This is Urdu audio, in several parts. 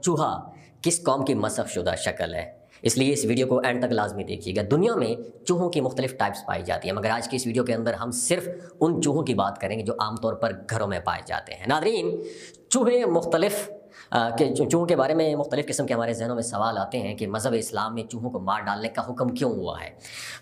چوہا کس قوم کی مسخ شدہ شکل ہے، اس لیے اس ویڈیو کو اینڈ تک لازمی دیکھیے گا۔ دنیا میں چوہوں کی مختلف ٹائپس پائی جاتی ہیں، مگر آج کی اس ویڈیو کے اندر ہم صرف ان چوہوں کی بات کریں گے جو عام طور پر گھروں میں پائے جاتے ہیں۔ ناظرین، چوہے مختلف چوہوں کے بارے میں مختلف قسم کے ہمارے ذہنوں میں سوال آتے ہیں کہ مذہب اسلام میں چوہوں کو مار ڈالنے کا حکم کیوں ہوا ہے؟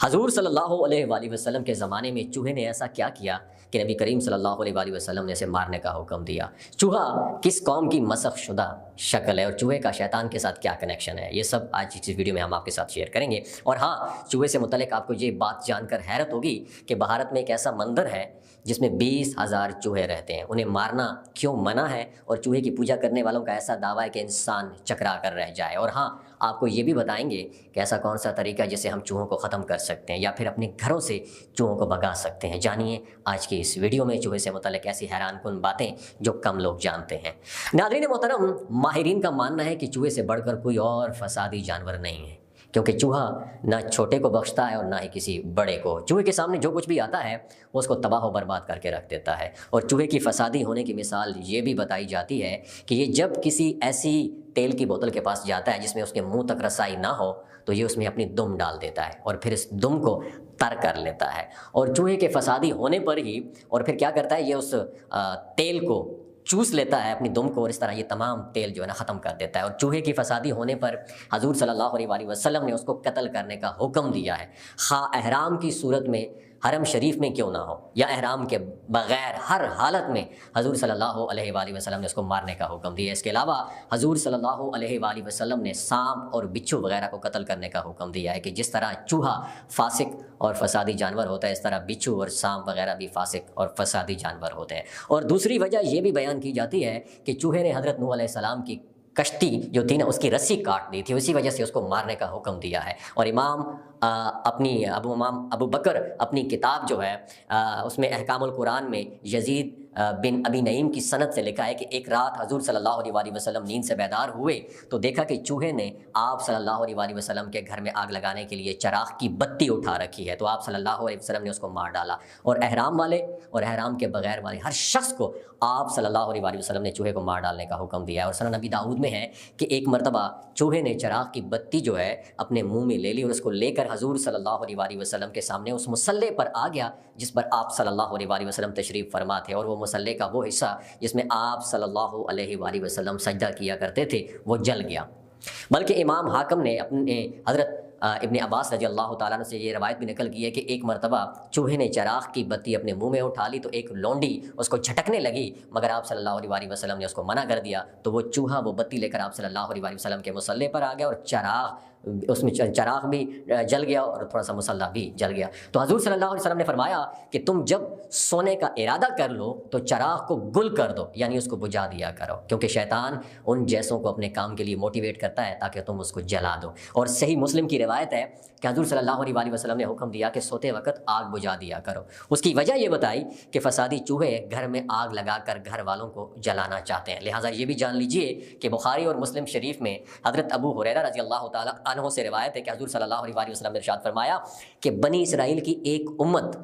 حضور صلی اللہ علیہ وآلہ وسلم کے زمانے میں چوہے نے ایسا کیا کیا کہ نبی کریم صلی اللہ علیہ وآلہ وسلم نے اسے مارنے کا حکم دیا؟ چوہا کس قوم کی مسخ شدہ شکل ہے اور چوہے کا شیطان کے ساتھ کیا کنیکشن ہے؟ یہ سب آج اس ویڈیو میں ہم آپ کے ساتھ شیئر کریں گے۔ اور ہاں، چوہے سے متعلق آپ کو یہ بات جان کر حیرت ہوگی کہ بھارت میں ایک ایسا مندر ہے جس میں 20,000 چوہے رہتے ہیں۔ انہیں مارنا کیوں منع ہے؟ اور چوہے کی پوجا کرنے والوں کا ایسا دعویٰ ہے کہ انسان چکرا کر رہ جائے۔ اور ہاں، آپ کو یہ بھی بتائیں گے کہ ایسا کون سا طریقہ ہے جسے ہم چوہوں کو ختم کر سکتے ہیں یا پھر اپنے گھروں سے چوہوں کو بھگا سکتے ہیں۔ جانیے آج کی اس ویڈیو میں چوہے سے متعلق ایسی حیران کن باتیں جو کم لوگ جانتے ہیں۔ ناظرین محترم، ماہرین کا ماننا ہے کہ چوہے سے بڑھ کر کوئی اور فسادی جانور نہیں ہے، کیونکہ چوہا نہ چھوٹے کو بخشتا ہے اور نہ ہی کسی بڑے کو۔ چوہے کے سامنے جو کچھ بھی آتا ہے وہ اس کو تباہ و برباد کر کے رکھ دیتا ہے۔ اور چوہے کی فسادی ہونے کی مثال یہ بھی بتائی جاتی ہے کہ یہ جب کسی ایسی تیل کی بوتل کے پاس جاتا ہے جس میں اس کے منہ تک رسائی نہ ہو تو یہ اس میں اپنی دم ڈال دیتا ہے اور پھر اس دم کو تر کر لیتا ہے۔ اور چوہے کے فسادی ہونے پر ہی اور پھر کیا کرتا ہے، یہ اس تیل کو چوس لیتا ہے اپنی دم کو، اور اس طرح یہ تمام تیل جو ہے نا ختم کر دیتا ہے۔ اور چوہے کی فسادی ہونے پر حضور صلی اللہ علیہ وآلہ وسلم نے اس کو قتل کرنے کا حکم دیا ہے، خواہ احرام کی صورت میں حرم شریف میں کیوں نہ ہو یا احرام کے بغیر، ہر حالت میں حضور صلی اللہ علیہ وآلہ وسلم نے اس کو مارنے کا حکم دیا ہے۔ اس کے علاوہ حضور صلی اللہ علیہ وآلہ وسلم نے سانپ اور بچھو وغیرہ کو قتل کرنے کا حکم دیا ہے کہ جس طرح چوہا فاسق اور فسادی جانور ہوتا ہے، اس طرح بچھو اور سانپ وغیرہ بھی فاسق اور فسادی جانور ہوتے ہیں۔ اور دوسری وجہ یہ بھی بیان کی جاتی ہے کہ چوہے نے حضرت نوح علیہ السلام کی کشتی جو تھی نا، اس کی رسی کاٹ دی تھی، اسی وجہ سے اس کو مارنے کا حکم دیا ہے۔ اور ابو بکر اپنی کتاب جو ہے اس میں احکام القرآن میں یزید بن ابی نعیم کی سند سے لکھا ہے کہ ایک رات حضور صلی اللہ علیہ وآلہ وسلم نیند سے بیدار ہوئے تو دیکھا کہ چوہے نے آپ صلی اللہ علیہ وآلہ وسلم کے گھر میں آگ لگانے کے لیے چراغ کی بتی اٹھا رکھی ہے، تو آپ صلی اللہ علیہ وسلم نے اس کو مار ڈالا۔ اور احرام والے اور احرام کے بغیر والے ہر شخص کو آپ صلی اللہ علیہ وآلہ وسلم نے چوہے کو مار ڈالنے کا حکم دیا ہے۔ اور سنن نبی داؤد میں ہے کہ ایک مرتبہ چوہے نے چراغ کی بتی جو ہے اپنے منہ میں لے لی اور اس کو لے کر حضور صلی اللہ علیہ وآلہ وسلم کے سامنے اس مصلی پر آ گیا جس پر آپ صلی اللہ علیہ وآلہ وسلم تشریف فرما تھے، اور وہ مصلی کا وہ حصہ جس میں آپ صلی اللہ علیہ وآلہ وسلم سجدہ کیا کرتے تھے وہ جل گیا۔ بلکہ امام حاکم نے اپنے حضرت ابن عباس رضی اللہ تعالیٰ عنہ سے یہ روایت بھی نقل کی ہے کہ ایک مرتبہ چوہے نے چراغ کی بتی اپنے منہ میں اٹھا لی تو ایک لونڈی اس کو جھٹکنے لگی، مگر آپ صلی اللہ علیہ وآلہ وسلم نے اس کو منع کر دیا، تو وہ چوہا وہ بتی لے کر آپ صلی اللہ علیہ وآلہ وسلم کے مصلی پر آ گیا اور اس میں چراغ بھی جل گیا اور تھوڑا سا مصلی بھی جل گیا۔ تو حضور صلی اللہ علیہ وسلم نے فرمایا کہ تم جب سونے کا ارادہ کر لو تو چراغ کو گل کر دو، یعنی اس کو بجھا دیا کرو، کیونکہ شیطان ان جیسوں کو اپنے کام کے لیے موٹیویٹ کرتا ہے تاکہ تم اس کو جلا دو۔ اور صحیح مسلم کی روایت ہے کہ حضور صلی اللہ علیہ وآلہ وسلم نے حکم دیا کہ سوتے وقت آگ بجھا دیا کرو۔ اس کی وجہ یہ بتائی کہ فسادی چوہے گھر میں آگ لگا کر گھر والوں کو جلانا چاہتے ہیں۔ لہٰذا یہ بھی جان لیجئے کہ بخاری اور مسلم شریف میں حضرت ابو ہریرہ رضی اللہ تعالیٰ عنہ سے روایت ہے کہ حضور صلی اللہ علیہ وآلہ وسلم نے ارشاد فرمایا کہ بنی اسرائیل کی ایک امت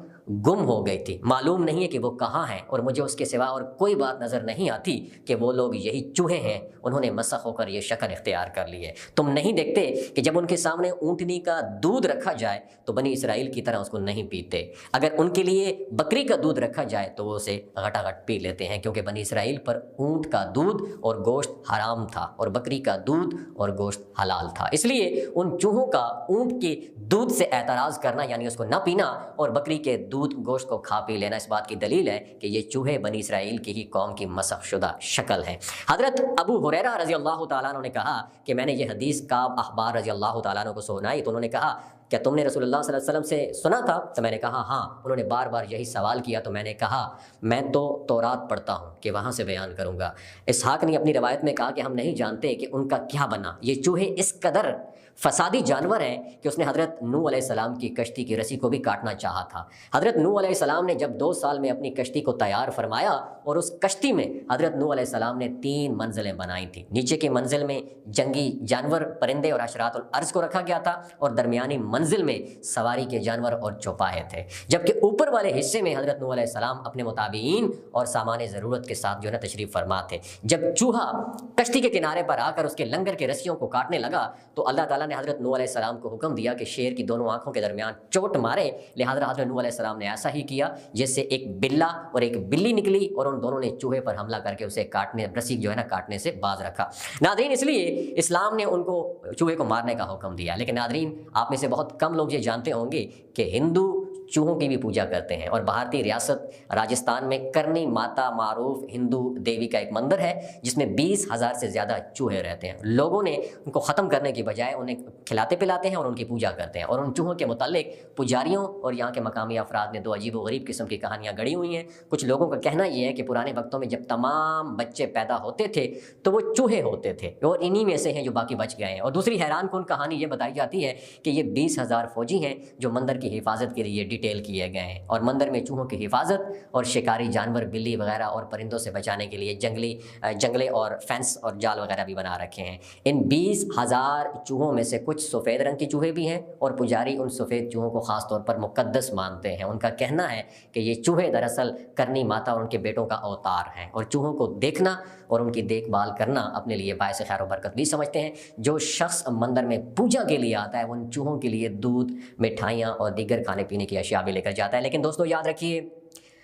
گم ہو گئی تھی، معلوم نہیں ہے کہ وہ کہاں ہیں، اور مجھے اس کے سوا اور کوئی بات نظر نہیں آتی کہ وہ لوگ یہی چوہے ہیں، انہوں نے مسخ ہو کر یہ شکل اختیار کر لی ہے۔ تم نہیں دیکھتے کہ جب ان کے سامنے اونٹنی کا دودھ رکھا جائے تو بنی اسرائیل کی طرح اس کو نہیں پیتے، اگر ان کے لیے بکری کا دودھ رکھا جائے تو وہ اسے گھٹا گھٹ پی لیتے ہیں، کیونکہ بنی اسرائیل پر اونٹ کا دودھ اور گوشت حرام تھا اور بکری کا دودھ اور گوشت حلال تھا۔ اس لیے ان چوہوں کا اونٹ کے دودھ سے اعتراض کرنا، یعنی اس کو نہ پینا، اور بکری کے دودھ گوشت کو کھا پی لینا، اس بات کی دلیل ہے کہ یہ چوہے بنی اسرائیل کی ہی قوم کی مسخ شدہ شکل ہے۔ حضرت ابو ہریرہ رضی اللہ تعالیٰ عنہ نے کہا کہ میں نے یہ حدیث کعب احبار رضی اللہ تعالیٰ عنہ کو سنائی تو انہوں نے کہا کیا تم نے رسول اللہ صلی اللہ علیہ وسلم سے سنا تھا؟ تو میں نے کہا ہاں۔ انہوں نے بار بار یہی سوال کیا تو میں نے کہا میں تو تورات پڑھتا ہوں کہ وہاں سے بیان کروں گا۔ اسحاق نے اپنی روایت میں کہا کہ ہم نہیں جانتے کہ ان کا کیا بنا، یہ چوہے اس قدر فسادی جانور ہے کہ اس نے حضرت نوح علیہ السلام کی کشتی کی رسی کو بھی کاٹنا چاہا تھا۔ حضرت نوح علیہ السلام نے جب 2 سال میں اپنی کشتی کو تیار فرمایا اور اس کشتی میں حضرت نوح علیہ السلام نے 3 منزلیں بنائی تھیں۔ نیچے کی منزل میں جنگی جانور، پرندے اور حشرات الارض کو رکھا گیا تھا، اور درمیانی منزل میں سواری کے جانور اور چوپائے تھے، جبکہ اوپر والے حصے میں حضرت نوح علیہ السلام اپنے متابعین اور سامان ضرورت کے ساتھ جو ہے نا تشریف فرما تھے۔ جب چوہا کشتی کے کنارے پر آ کر اس کے لنگر کے رسیوں کو کاٹنے لگا تو اللہ تعالیٰ نے حضرت نوح علیہ السلام کو حکم دیا کہ شیر کی دونوں آنکھوں کے درمیان چوٹ مارے، لہذا حضرت نوح علیہ السلام نے ایسا ہی کیا، جس سے ایک بلّا اور ایک بلی نکلی اور ان دونوں نے چوہے پر حملہ کر کے اسے رسی جو ہے نا کاٹنے سے باز رکھا۔ ناظرین، اس لیے اسلام نے ان کو چوہے کو مارنے کا حکم دیا، لیکن ناظرین آپ میں سے بہت کم لوگ یہ جانتے ہوں گے کہ ہندو چوہوں کی بھی پوجا کرتے ہیں، اور بھارتی ریاست راجستھان میں کرنی ماتا معروف ہندو دیوی کا ایک مندر ہے جس میں 20,000 سے زیادہ چوہے رہتے ہیں۔ لوگوں نے ان کو ختم کرنے کی بجائے انہیں کھلاتے پلاتے ہیں اور ان کی پوجا کرتے ہیں، اور ان چوہوں کے متعلق پجاریوں اور یہاں کے مقامی افراد نے 2 عجیب و غریب قسم کی کہانیاں گڑھی ہوئی ہیں۔ کچھ لوگوں کا کہنا یہ ہے کہ پرانے وقتوں میں جب تمام بچے پیدا ہوتے تھے تو وہ چوہے ہوتے تھے، اور انہی میں سے ہیں جو باقی بچ گئے ہیں۔ اور دوسری حیران کن کہانی یہ بتائی جاتی ہے کہ یہ 20,000 فوجی ہیں جو مندر کی حفاظت کے لیے ڈیٹیل کیے گئے ہیں، اور مندر میں چوہوں کی حفاظت اور شکاری جانور بلی وغیرہ اور پرندوں سے بچانے کے لیے جنگلے اور فینس اور جال وغیرہ بھی بنا رکھے ہیں۔ ان 20,000 چوہوں میں سے کچھ سفید رنگ کے چوہے بھی ہیں، اور پجاری ان سفید چوہوں کو خاص طور پر مقدس مانتے ہیں۔ ان کا کہنا ہے کہ یہ چوہے دراصل کرنی ماتا اور ان کے بیٹوں کا اوتار ہیں، اور چوہوں کو دیکھنا اور ان کی دیکھ بھال کرنا اپنے لیے باعث خیر و برکت بھی سمجھتے ہیں۔ جو شخص مندر میں پوجا کے لیے آتا ہے وہ ان چوہوں کے لیے دودھ، مٹھائیاں اور دیگر کھانے پینے کی اشیاء بھی لے کر جاتا ہے۔ لیکن دوستو یاد رکھیے،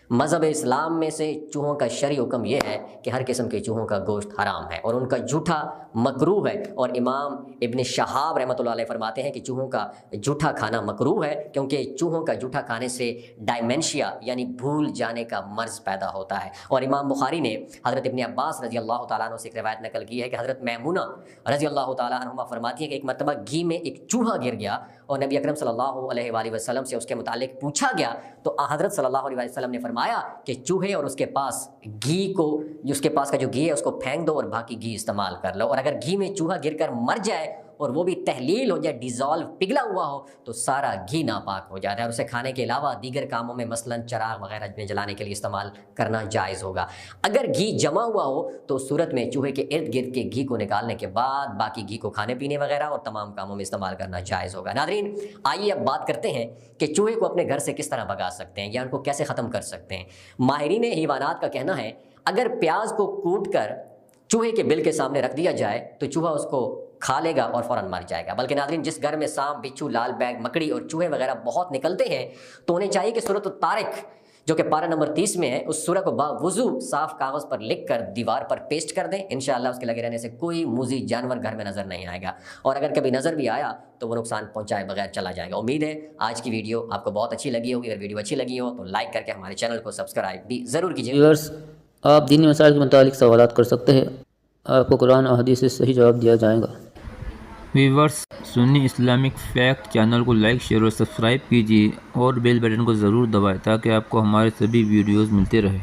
مذہب اسلام میں سے چوہوں کا شرعی حکم یہ ہے کہ ہر قسم کے چوہوں کا گوشت حرام ہے اور ان کا جھوٹا مکروہ ہے، اور امام ابن شہاب رحمۃ اللہ علیہ فرماتے ہیں کہ چوہوں کا جھوٹا کھانا مکروہ ہے، کیونکہ چوہوں کا جھوٹا کھانے سے ڈائمینشیا یعنی بھول جانے کا مرض پیدا ہوتا ہے۔ اور امام بخاری نے حضرت ابن عباس رضی اللہ تعالیٰ عنہ سے ایک روایت نقل کی ہے کہ حضرت میمونہ رضی اللہ تعالیٰ عنہما فرماتی ہیں کہ ایک مرتبہ گھی میں ایک چوہا گر گیا، اور نبی اکرم صلی اللہ علیہ وآلہ وسلم سے اس کے متعلق پوچھا گیا تو حضرت صلی اللہ علیہ وسلم نے فرمایا کہ چوہے اور اس کے پاس گھی کو، اس کے پاس کا جو گھی ہے اس کو پھینک دو اور باقی گھی استعمال کر لو، اور اگر گھی میں چوہا گر کر مر جائے اور وہ بھی تحلیل ہو جائے، ڈیزالو پگھلا ہوا ہو، تو سارا گھی ناپاک ہو جاتا ہے، اور اسے کھانے کے علاوہ دیگر کاموں میں مثلاً چراغ وغیرہ میں جلانے کے لیے استعمال کرنا جائز ہوگا۔ اگر گھی جمع ہوا ہو تو اس صورت میں چوہے کے ارد گرد کے گھی کو نکالنے کے بعد باقی گھی کو کھانے پینے وغیرہ اور تمام کاموں میں استعمال کرنا جائز ہوگا۔ ناظرین، آئیے اب بات کرتے ہیں کہ چوہے کو اپنے گھر سے کس طرح بھگا سکتے ہیں یا ان کو کیسے ختم کر سکتے ہیں۔ ماہرین حیوانات کا کہنا ہے اگر پیاز کو کوٹ کر چوہے کے بل کے سامنے رکھ دیا جائے تو چوہا اس کو کھا لے گا اور فوراً مر جائے گا۔ بلکہ ناظرین، جس گھر میں سانپ، بچھو، لال بیگ، مکڑی اور چوہے وغیرہ بہت نکلتے ہیں تو انہیں چاہیے کہ سورۃ الطارق جو کہ پارہ نمبر 30 میں ہے، اس سورہ کو باوضو صاف کاغذ پر لکھ کر دیوار پر پیسٹ کر دیں۔ انشاءاللہ اس کے لگے رہنے سے کوئی موذی جانور گھر میں نظر نہیں آئے گا، اور اگر کبھی نظر بھی آیا تو وہ نقصان پہنچائے بغیر چلا جائے گا۔ امید ہے آج کی ویڈیو آپ کو بہت اچھی لگی ہوگی۔ اگر ویڈیو اچھی لگی ہو تو لائک کر کے ہمارے چینل کو سبسکرائب بھی ضرور کیجیے۔ ویورز، آپ دینی مسائل کے متعلق سوالات کر سکتے ہیں، آپ کو قرآن اور حدیث سے صحیح جواب دیا جائے گا۔ ویورز، سنی اسلامک فیکٹ چینل کو لائک، شیئر اور سبسکرائب کیجیے، اور بیل بٹن کو ضرور دبائیں تاکہ آپ کو ہمارے سبھی ویڈیوز ملتے رہیں۔